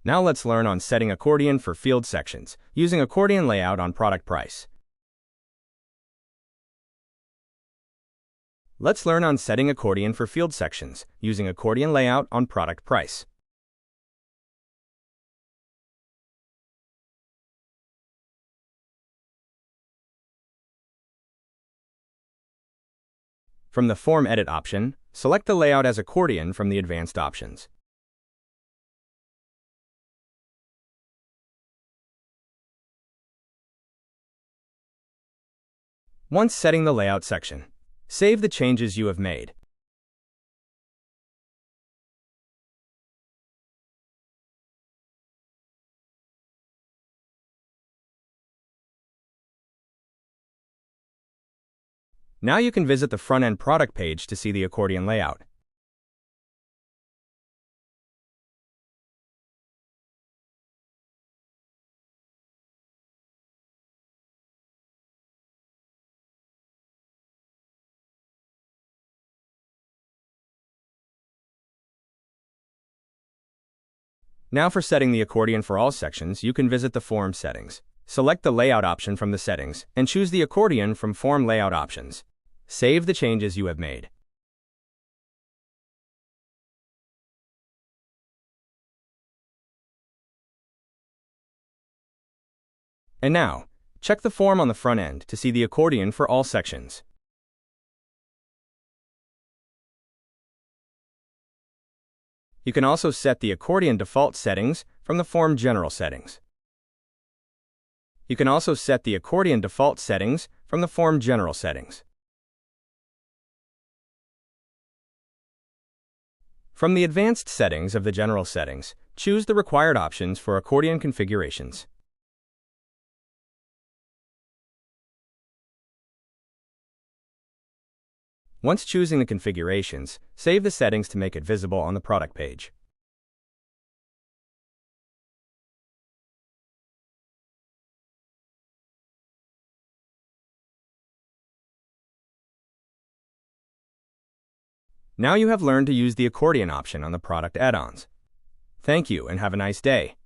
Now let's learn on setting accordion for field sections, using accordion layout on product price. Let's learn on setting accordion for field sections, using accordion layout on product price. From the Form Edit option, select the layout as accordion from the advanced options. Once setting the layout section, save the changes you have made. Now you can visit the front-end product page to see the accordion layout. Now for setting the accordion for all sections, you can visit the Form Settings. Select the Layout option from the settings, and choose the accordion from Form Layout options. Save the changes you have made. And now, check the form on the front end to see the accordion for all sections. You can also set the accordion default settings from the Form General Settings. You can also set the accordion default settings from the Form General Settings. From the advanced settings of the General Settings, choose the required options for accordion configurations. Once choosing the configurations, save the settings to make it visible on the product page. Now you have learned to use the accordion option on the product add-ons. Thank you and have a nice day.